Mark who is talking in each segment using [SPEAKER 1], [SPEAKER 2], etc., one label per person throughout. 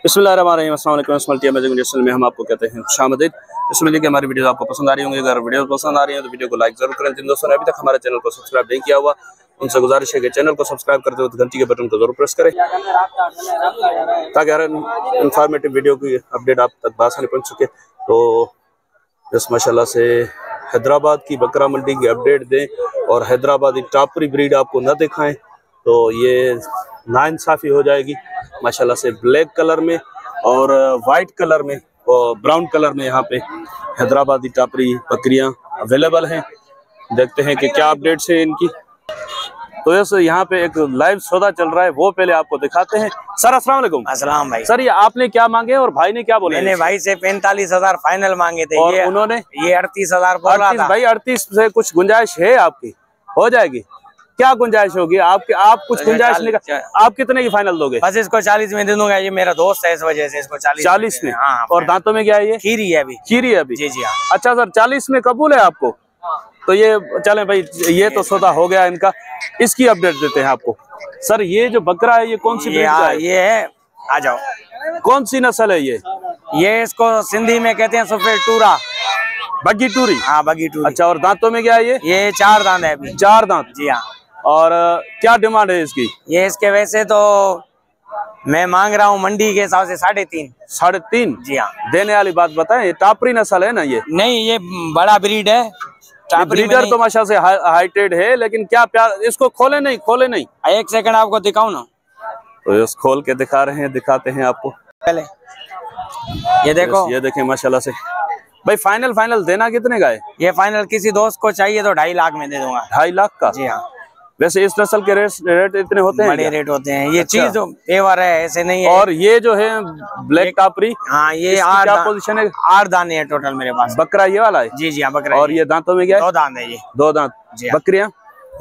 [SPEAKER 1] बिस्मिल्लाहिर्रहमानिर्रहीम, अस्सलाम वालेकुम। स्मल्टी में हम आपको कहते हैं शामदीद। इसमें देखिए हमारी वीडियो आपको पसंद आ रही होंगी। अगर वीडियो पसंद आ रही है तो वीडियो को लाइक जरूर करें। जिन दोस्तों ने अभी तक हमारे चैनल को सब्सक्राइब नहीं किया हुआ उनसे गुजारिश है कि चैनल को सब्सक्राइब करते हुए घंटी के बटन को जरूर प्रेस करें ताकि हर इंफॉर्मेटिव वीडियो की अपडेट आप तक आसानी पहुंच सके। तो बस माशाल्लाह से हैदराबाद की बकरा मंडी की अपडेट दें और हैदराबादी टापरी ब्रीड आपको न दिखाएं तो ये नाइंसाफ़ी हो जाएगी। माशाल्लाह से ब्लैक कलर में और वाइट कलर में और ब्राउन कलर में यहाँ पे हैदराबादी टापरी बकरियाँ अवेलेबल हैं। देखते हैं कि क्या अपडेट्स है इनकी। तो यस यहाँ पे एक लाइव सौदा चल रहा है, वो पहले आपको दिखाते हैं। सर अस्सलाम वालेकुम।
[SPEAKER 2] अस्सलाम भाई।
[SPEAKER 1] सर ये आपने क्या मांगे और भाई ने क्या बोला?
[SPEAKER 2] मैंने भाई से 45,000 फाइनल मांगे थे
[SPEAKER 1] और उन्होंने
[SPEAKER 2] ये 38,000 बोल रहा था।
[SPEAKER 1] भाई 38 से कुछ गुंजाइश है आपकी? हो जाएगी। क्या गुंजाइश होगी आपकी? आप कुछ गुंजाइश नहीं, आप कितने की फाइनल दोगे?
[SPEAKER 2] बस इसको 40 में दे दूंगा। ये मेरा दोस्त है इस वजह से इसको 40 में। हाँ।
[SPEAKER 1] और दांतों में क्या है? ये
[SPEAKER 2] खीरी है अभी।
[SPEAKER 1] खीरी है अभी?
[SPEAKER 2] जी जी हाँ।
[SPEAKER 1] अच्छा सर 40 में कबूल है आपको? तो ये चलें भाई, ये तो सौदा हो गया इनका। इसकी अपडेट देते हैं आपको। सर ये जो बकरा है ये कौन सी ब्रीड का है?
[SPEAKER 2] ये है, आ जाओ।
[SPEAKER 1] कौन सी नस्ल है ये?
[SPEAKER 2] ये इसको सिंधी में कहते हैं सफेद टूरा,
[SPEAKER 1] बग्गी टूरी।
[SPEAKER 2] हाँ बग्गी टूरी।
[SPEAKER 1] अच्छा और दांतों में क्या है ये?
[SPEAKER 2] ये 4 दांत है अभी।
[SPEAKER 1] 4 दांत?
[SPEAKER 2] जी हाँ।
[SPEAKER 1] और क्या डिमांड है इसकी?
[SPEAKER 2] ये इसके वैसे तो मैं मांग रहा हूँ मंडी के हिसाब से 3.5।
[SPEAKER 1] 3.5?
[SPEAKER 2] जी हाँ।
[SPEAKER 1] देने वाली बात बताएं। ये टापरी नस्ल है ना? ये
[SPEAKER 2] नहीं, ये बड़ा ब्रीड है।
[SPEAKER 1] ब्रीडर तो माशा से हाइटेड है, लेकिन क्या प्यार। इसको खोले नहीं।
[SPEAKER 2] एक सेकंड आपको दिखाऊं ना।
[SPEAKER 1] तो इस खोल के दिखा रहे हैं, दिखाते हैं आपको।
[SPEAKER 2] पहले ये देखो।
[SPEAKER 1] ये देखें माशाल्लाह से। भाई फाइनल देना कितने का है? ये
[SPEAKER 2] फाइनल किसी दोस्त को चाहिए तो 2.5 लाख में दे दूंगा।
[SPEAKER 1] 2.5 लाख का?
[SPEAKER 2] जी हाँ।
[SPEAKER 1] वैसे इस नस्ल के रेट इतने होते हैं?
[SPEAKER 2] बड़े रेट होते हैं। ये
[SPEAKER 1] अच्छा।
[SPEAKER 2] चीज तो पेवर है, ऐसे नहीं है।
[SPEAKER 1] और ये जो है ब्लैक टापरी,
[SPEAKER 2] हाँ ये 8
[SPEAKER 1] पोजीशन है?
[SPEAKER 2] 8 दाने है टोटल मेरे पास।
[SPEAKER 1] बकरा ये वाला है?
[SPEAKER 2] जी जी हाँ बकरा।
[SPEAKER 1] और ये दांतों में क्या है?
[SPEAKER 2] 2 दांत है ये।
[SPEAKER 1] 2 दांत।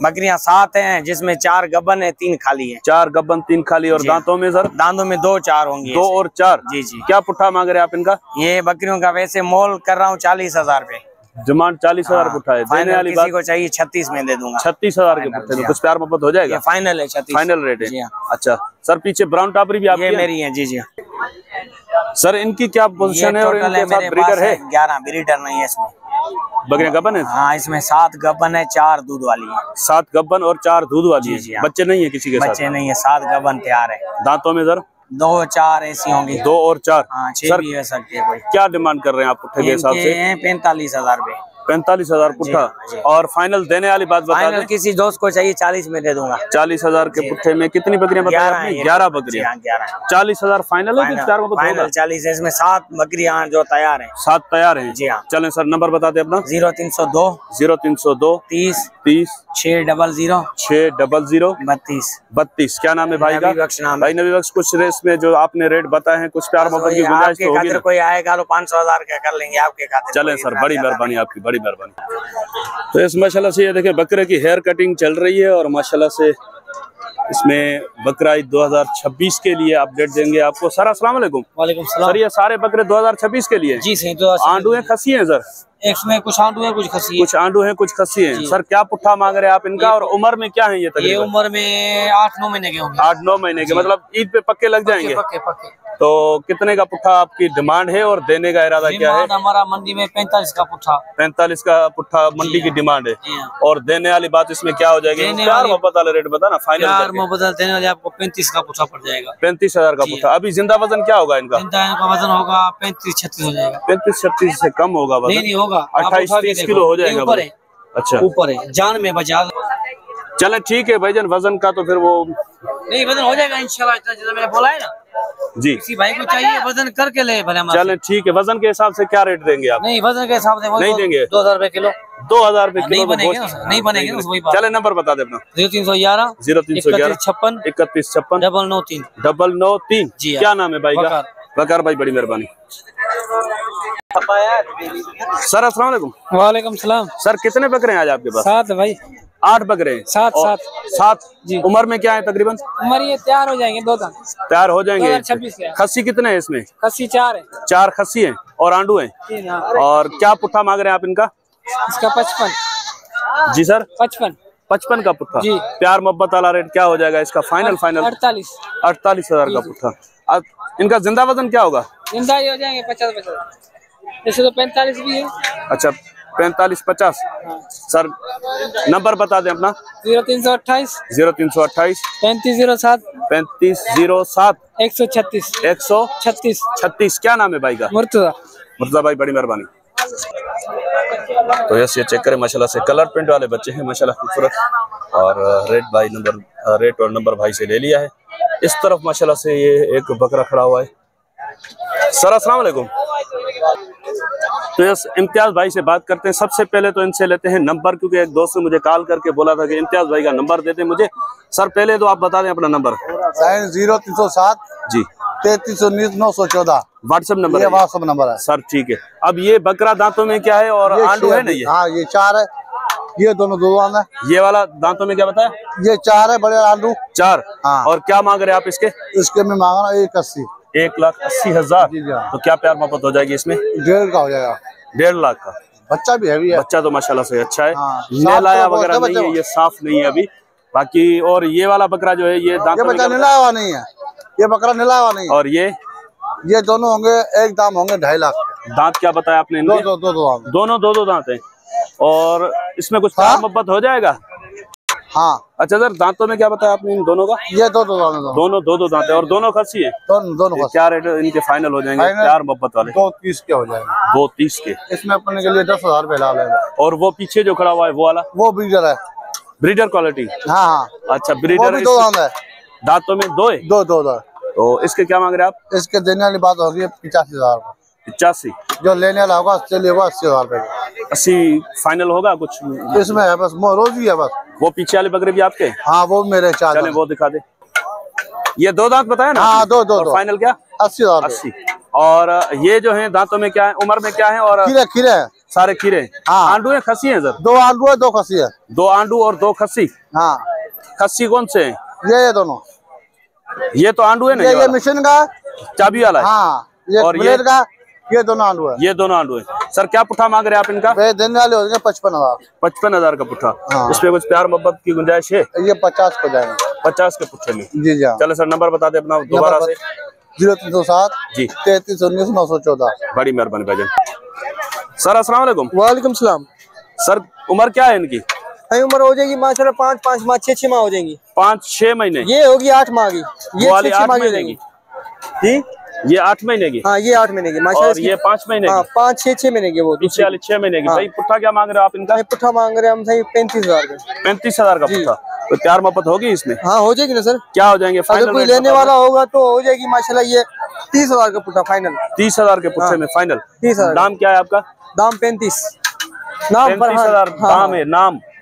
[SPEAKER 1] बकरियां
[SPEAKER 2] 7 हैं, जिसमें 4 गब्बन है, 3 खाली है।
[SPEAKER 1] 4 गब्बन 3 खाली। और दांतों में सर?
[SPEAKER 2] दांतों में 2-4 होंगे।
[SPEAKER 1] 2 और 4?
[SPEAKER 2] जी जी।
[SPEAKER 1] क्या पुट्ठा मांग रहे हैं आप इनका?
[SPEAKER 2] ये बकरियों का वैसे मोल कर रहा हूँ 40,000 रुपए।
[SPEAKER 1] डिमांड 40,000 पुट्ठा है। देने वाली बात?
[SPEAKER 2] किसी को चाहिए 36 में दे दूंगा।
[SPEAKER 1] 36,000 के पुट्ठे में कुछ प्यार मोहब्बत हो जाएगा?
[SPEAKER 2] फाइनल है 36।
[SPEAKER 1] फाइनल रेट है? अच्छा सर पीछे ब्राउन टापरी भी आपकी?
[SPEAKER 2] ये मेरी है। जी जी।
[SPEAKER 1] सर इनकी क्या पोजीशन है और इनके साथ ब्रीडर है?
[SPEAKER 2] 11 ब्रीडर नहीं है इसमें।
[SPEAKER 1] बकरियां गब्बन है?
[SPEAKER 2] हाँ इसमें 7 गब्बन है, 4 दूध वाली है।
[SPEAKER 1] 7 गब्बन और 4 दूध वाली है। बच्चे नहीं है किसी के साथ?
[SPEAKER 2] बच्चे नहीं है, 7 गब्बन तैयार है।
[SPEAKER 1] दांतों में सर?
[SPEAKER 2] 2-4 ऐसी होंगी।
[SPEAKER 1] 2 और 4?
[SPEAKER 2] हाँ 6 भी हो सकती है कोई।
[SPEAKER 1] क्या डिमांड कर रहे हैं आप पुट्ठे के हिसाब से?
[SPEAKER 2] 45,000 रुपए।
[SPEAKER 1] 45,000 पुट्ठा। और फाइनल देने वाली बात बता दें।
[SPEAKER 2] किसी दोस्त को चाहिए 40 में दे दूंगा।
[SPEAKER 1] 40,000 के पुट्ठे में कितनी बकरियां बताई आपने? 11 बकरियां। 40,000 फाइनल है?
[SPEAKER 2] फाइनल 40 है। इसमें 7 बकरियां जो तैयार हैं।
[SPEAKER 1] 7 तैयार हैं?
[SPEAKER 2] जी हाँ।
[SPEAKER 1] चलें सर नंबर बता दें अपना।
[SPEAKER 2] 0302
[SPEAKER 1] 30
[SPEAKER 2] 600
[SPEAKER 1] 600 32। क्या नाम है भाई का? भाई नबी बख्श। कुछ रेस में जो आपने रेट बताए हैं कुछ प्यार मोहब्बत की गुंजाइश तो होगी ना?
[SPEAKER 2] कोई आएगा तो 500,000 का कर लेंगे आपके खाते।
[SPEAKER 1] चलें सर, बड़ी मेहरबानी आपकी, बड़ी मेहरबानी। तो इस माशाल्लाह से ये देखें बकरे की हेयर कटिंग चल रही है और माशाल्लाह से इसमें बकरा ईद 2026 के लिए अपडेट देंगे आपको। सर अस्सलाम वालेकुम।
[SPEAKER 2] वालेकुम सलाम।
[SPEAKER 1] सर ये सारे बकरे 2026 के लिए?
[SPEAKER 2] जी सही। तो
[SPEAKER 1] आंडू है खस्सी है सर?
[SPEAKER 2] इसमें कुछ आंडू है कुछ खस्सी है।
[SPEAKER 1] कुछ आंडू है कुछ खस्सी है। सर क्या पुट्ठा मांग रहे हैं आप इनका? और उम्र में क्या है ये तकरीबन?
[SPEAKER 2] ये उम्र में 8-9 महीने के होंगे।
[SPEAKER 1] 8-9 महीने के, मतलब ईद पे पक्के लग जाएंगे?
[SPEAKER 2] पक्के।
[SPEAKER 1] तो कितने का पुट्ठा आपकी डिमांड है और देने का इरादा क्या है?
[SPEAKER 2] हमारा मंडी में 45 का पुट्ठा।
[SPEAKER 1] 45 का पुट्ठा मंडी की डिमांड है। और देने वाली बात इसमें क्या हो जाएगी? प्यार मोहब्बत वाले रेट बता ना फाइनल।
[SPEAKER 2] प्यार मोहब्बत देने वाले आपको 35 का पुट्ठा पड़ जाएगा।
[SPEAKER 1] 35,000 का पुट्ठा। अभी जिंदा वजन क्या होगा इनका?
[SPEAKER 2] इनका वजन होगा 35-36 हो जाएगा।
[SPEAKER 1] 35-36 से कम होगा वजन?
[SPEAKER 2] नहीं होगा,
[SPEAKER 1] 28-30 किलो हो जाएगा।
[SPEAKER 2] ऊपर है।
[SPEAKER 1] अच्छा
[SPEAKER 2] ऊपर है, जान में बचा।
[SPEAKER 1] चले ठीक है भाईजान, वजन का तो फिर वो
[SPEAKER 2] नहीं वजन हो जाएगा इंशाल्लाह, इतना जैसा मैंने बोला है ना
[SPEAKER 1] जी।
[SPEAKER 2] किसी भाई को चाहिए वजन करके ले भले।
[SPEAKER 1] चले ठीक है, वजन के हिसाब से क्या रेट देंगे आप?
[SPEAKER 2] नहीं वजन के हिसाब से
[SPEAKER 1] नहीं देंगे।
[SPEAKER 2] 2,000 रुपए किलो।
[SPEAKER 1] 2,000 रुपए किलो
[SPEAKER 2] नहीं बनेंगे।
[SPEAKER 1] चले नंबर बता दे अपना।
[SPEAKER 2] 0311
[SPEAKER 1] 0311
[SPEAKER 2] 56
[SPEAKER 1] 3156
[SPEAKER 2] 993
[SPEAKER 1] 993।
[SPEAKER 2] जी
[SPEAKER 1] क्या नाम है भाई का? वकार भाई, बड़ी मेहरबानी। सर अस्सलाम वालेकुम।
[SPEAKER 2] वालेकुम सलाम।
[SPEAKER 1] सर कितने बकरे हैं आज आपके पास?
[SPEAKER 2] 7 भाई।
[SPEAKER 1] 8 बकरे हैं? 7 जी। उम्र में क्या है तकरीबन?
[SPEAKER 2] उम्र ये तैयार हो जाएंगे 2 दांत।
[SPEAKER 1] तैयार हो जाएंगे।
[SPEAKER 2] 2026 के।
[SPEAKER 1] खस्सी कितने हैं इसमें?
[SPEAKER 2] खस्सी 4 है।
[SPEAKER 1] 4 खस्सी हैं और आंडू हैं। और क्या पुट्ठा मांग रहे हैं आप इनका?
[SPEAKER 2] इसका 55।
[SPEAKER 1] जी सर
[SPEAKER 2] 55
[SPEAKER 1] का पुट्ठा। प्यार मोहब्बत वाला रेट क्या हो जाएगा इसका? फाइनल
[SPEAKER 2] 48
[SPEAKER 1] 48,000 का पुट्ठा। अब इनका जिंदा वजन क्या होगा?
[SPEAKER 3] जिंदा ही हो जाएंगे 50-50। जैसे तो 45 भी है।
[SPEAKER 1] अच्छा 45-50। सर नंबर बता दें अपना।
[SPEAKER 3] 0328
[SPEAKER 1] 0328
[SPEAKER 3] 3507
[SPEAKER 1] 3507
[SPEAKER 3] 136
[SPEAKER 1] 136। क्या नाम है भाई का?
[SPEAKER 3] मुर्तजा
[SPEAKER 1] भाई, बड़ी मेहरबानी। तो यस, ये चेक करें माशाल्लाह से कलर प्रिंट वाले बच्चे हैं माशाल्लाह खूबसूरत। और रेट और नंबर भाई से ले लिया है। इस तरफ माशाल्लाह से ये एक बकरा खड़ा हुआ है। सर अस्सलाम वालेकुम। तो यस, इम्तियाज भाई से बात करते हैं। सबसे पहले तो इनसे लेते हैं नंबर, क्योंकि एक दोस्त ने मुझे कॉल करके बोला था कि इम्तियाज भाई का नंबर देते मुझे। सर पहले तो आप बता दें अपना नंबर।
[SPEAKER 4] 0307
[SPEAKER 1] जी
[SPEAKER 4] 3319 914
[SPEAKER 1] व्हाट्सएप नंबर
[SPEAKER 4] ये व्हाट्सएप नंबर है
[SPEAKER 1] सर। ठीक है। अब ये बकरा दांतों में क्या है और आंडू है ना? ये
[SPEAKER 4] हाँ, ये 4 है। ये दोनों 2 दांत है।
[SPEAKER 1] ये वाला दांतों में क्या बताया?
[SPEAKER 4] ये 4 है, बड़े आलू
[SPEAKER 1] 4।
[SPEAKER 4] हाँ।
[SPEAKER 1] और क्या मांग रहे हैं आप इसके?
[SPEAKER 4] इसके में मांगना 180।
[SPEAKER 1] 1,80,000। तो क्या प्यार मोहब्बत हो जाएगी इसमें?
[SPEAKER 4] 1.5 का हो जाएगा।
[SPEAKER 1] 1.5 लाख का।
[SPEAKER 4] बच्चा भी हैवी है।
[SPEAKER 1] बच्चा तो माशाल्लाह से अच्छा है।
[SPEAKER 4] हाँ,
[SPEAKER 1] लाया वगैरह नहीं है, ये साफ नहीं है अभी। बाकी और ये वाला बकरा जो है ये दांतों में
[SPEAKER 4] बच्चा नीला हुआ नहीं है। ये बकरा नीला हुआ नहीं है।
[SPEAKER 1] और
[SPEAKER 4] ये दोनों होंगे, एक दाम होंगे 2.5 लाख।
[SPEAKER 1] दांत क्या बताया आपने?
[SPEAKER 4] दो
[SPEAKER 1] दोनों दो दांत हैं। और इसमें कुछ प्यार मोहब्बत हो जाएगा?
[SPEAKER 4] हाँ।
[SPEAKER 1] अच्छा सर, दांतों में क्या बताया आपने इन दोनों का?
[SPEAKER 4] ये दो दांत है
[SPEAKER 1] और दोनों खस्सी है।
[SPEAKER 4] दोनों
[SPEAKER 1] क्या रेट इनके फाइनल हो जाएंगे प्यार मोहब्बत वाले?
[SPEAKER 4] 230 के हो जाएंगे।
[SPEAKER 1] 230 के।
[SPEAKER 4] इसमें अपने के लिए 10,000 रुपए ला लेगा।
[SPEAKER 1] और वो पीछे जो खड़ा हुआ है वो वाला?
[SPEAKER 4] वो ब्रीडर है।
[SPEAKER 1] Breeder quality?
[SPEAKER 4] हाँ।
[SPEAKER 1] अच्छा ब्रीडर।
[SPEAKER 4] 2 दांत है।
[SPEAKER 1] दांतों में 2 है?
[SPEAKER 4] 2
[SPEAKER 1] तो इसके क्या मांग रहे हैं आप?
[SPEAKER 4] इसके देने वाली बात होगी 85,000।
[SPEAKER 1] 85।
[SPEAKER 4] जो लेने वाला होगा उससे लेगा 80,000 रुपए।
[SPEAKER 1] 80 फाइनल होगा कुछ?
[SPEAKER 4] इसमें है बस रोज ही है बस।
[SPEAKER 1] वो पीछे वाले बकरे भी आपके?
[SPEAKER 4] हाँ, वो मेरे 4।
[SPEAKER 1] चले वो दिखा दे। ये 2 दांत बताया ना?
[SPEAKER 4] हाँ, 2
[SPEAKER 1] फाइनल क्या?
[SPEAKER 4] 80,000।
[SPEAKER 1] 80। और ये जो है दांतों में क्या है, उम्र में क्या है? और
[SPEAKER 4] खीरे है।
[SPEAKER 1] सारे खीरे।
[SPEAKER 4] हाँ।
[SPEAKER 1] आंडू है खस्सी है सर?
[SPEAKER 4] 2 आंडू है, 2 खस्सी है।
[SPEAKER 1] 2 आंडू और 2 खस्सी।
[SPEAKER 4] हाँ।
[SPEAKER 1] खस्सी कौन से है?
[SPEAKER 4] ये दोनों।
[SPEAKER 1] ये तो आंडू है ना?
[SPEAKER 4] ये मिशन का
[SPEAKER 1] चाबी वाला है।
[SPEAKER 4] हाँ। ये
[SPEAKER 1] और
[SPEAKER 4] ये का, ये दोनों आंडू है।
[SPEAKER 1] ये दोनों आंडू है। सर क्या पुट्ठा मांग रहे हैं आप इनका?
[SPEAKER 4] देने वाले हो जाएंगे 55,000।
[SPEAKER 1] 55,000 का पुट्ठा।
[SPEAKER 4] हाँ।
[SPEAKER 1] इसमें कुछ प्यार मोहब्बत की गुंजाइश है?
[SPEAKER 4] ये 50 को जाएंगे।
[SPEAKER 1] 50 के पुट्ठे में?
[SPEAKER 4] जी जी।
[SPEAKER 1] चलो सर नंबर बता दे अपना दोबारा से।
[SPEAKER 4] 0307
[SPEAKER 1] जी
[SPEAKER 4] 3319 914।
[SPEAKER 1] बड़ी मेहरबानी भाईजान। सर अस्सलाम वालेकुम।
[SPEAKER 2] वालेकुम सलाम।
[SPEAKER 1] सर उम्र क्या है इनकी?
[SPEAKER 2] उम्र हो जाएगी माशाल्लाह 5 माह 6 माह हो जाएंगी।
[SPEAKER 1] 5-6 महीने।
[SPEAKER 2] ये होगी 8 माह की। ये 6 माह
[SPEAKER 1] की। ये 8 महीने की।
[SPEAKER 2] हाँ, ये 8 महीने की माशाल्लाह।
[SPEAKER 1] और ये 5 महीने की।
[SPEAKER 2] 5-6 महीने की। वो
[SPEAKER 1] पीछे वाली 6 महीने की।
[SPEAKER 2] हाँ।
[SPEAKER 1] भाई पुट्ठा क्या मांग रहे हो आप इनका?
[SPEAKER 2] पुट्ठा मांग रहे हैं हम 35,000 का।
[SPEAKER 1] 35,000 का पुट्ठा। तो प्यार मोहब्बत होगी इसमें?
[SPEAKER 2] हाँ, हो जाएगी ना सर।
[SPEAKER 1] क्या हो जाएंगे फाइनल?
[SPEAKER 2] अगर कोई लेने वाला होगा तो हो जाएगी माशाल्लाह ये 30,000 का पुट्ठा फाइनल।
[SPEAKER 1] 30,000 के पुट्ठे में फाइनल?
[SPEAKER 2] 30,000।
[SPEAKER 1] दाम क्या है आपका?
[SPEAKER 2] दाम 35। नाम
[SPEAKER 1] 35,000 दाम है।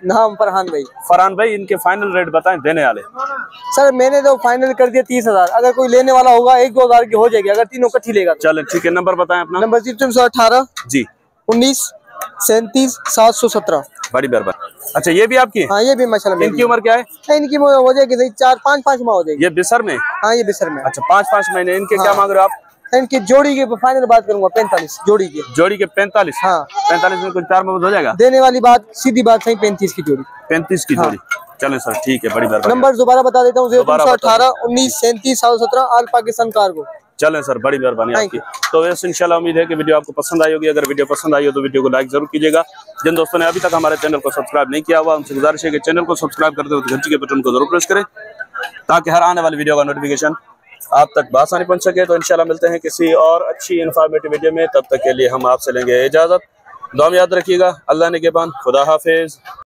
[SPEAKER 2] नाम फरहान भाई।
[SPEAKER 1] फरहान भाई, इनके फाइनल रेट बताएं देने वाले।
[SPEAKER 2] सर मैंने तो फाइनल कर दिया 30,000। अगर कोई लेने वाला होगा 1-2 हज़ार की हो जाएगी, अगर तीनों इकट्ठी लेगा।
[SPEAKER 1] चले ठीक है, नंबर बताएं अपना।
[SPEAKER 2] नंबर 318
[SPEAKER 1] जी
[SPEAKER 2] 19 37 717।
[SPEAKER 1] बड़ी मेहरबानी। अच्छा ये भी आपकी?
[SPEAKER 2] हाँ, ये भी माशाल्लाह।
[SPEAKER 1] इनकी उम्र क्या है?
[SPEAKER 2] इनकी हो जाएगी 4-5 माह हो जाएगी।
[SPEAKER 1] ये बिसर में?
[SPEAKER 2] हाँ, ये बिसर में।
[SPEAKER 1] अच्छा 5-5 महीने। इनके क्या मांग रहे हो आप?
[SPEAKER 2] इनकी जोड़ी की फाइनल बात करूंगा 45 जोड़ी की।
[SPEAKER 1] जोड़ी के 45?
[SPEAKER 2] हाँ।
[SPEAKER 1] 45 में कुछ प्यार मोहब्बत हो जाएगा?
[SPEAKER 2] देने वाली बात सीधी बात सही 35 की जोड़ी।
[SPEAKER 1] 35 की जोड़ी। चले सर ठीक है, बड़ी मेहरबानी।
[SPEAKER 2] नंबर दोबारा बता देता हूँ 0318 19 37 717 ऑल पाकिस्तान कार्गो।
[SPEAKER 1] चलें सर, बड़ी मेहरबानी आपकी। तो वैसे इंशाल्लाह उम्मीद है कि वीडियो आपको पसंद आई होगी। अगर वीडियो पसंद आई हो तो वीडियो को लाइक जरूर कीजिएगा। जिन दोस्तों ने अभी तक हमारे चैनल को सब्सक्राइब नहीं किया हुआ उनसे गुजारिश है कि चैनल को सब्सक्राइब करते हुए घंटी के बटन को जरूर प्रेस करें, ताकि हर आने वाली वीडियो का नोटिफिकेशन आप तक बआसानी पहुंच सके। तो इंशाल्लाह मिलते हैं किसी और अच्छी इन्फॉर्मेटिव वीडियो में। तब तक के लिए हम आपसे लेंगे इजाजत। दुआ में याद रखिएगा। अल्लाह ने के बान। खुदा हाफिज।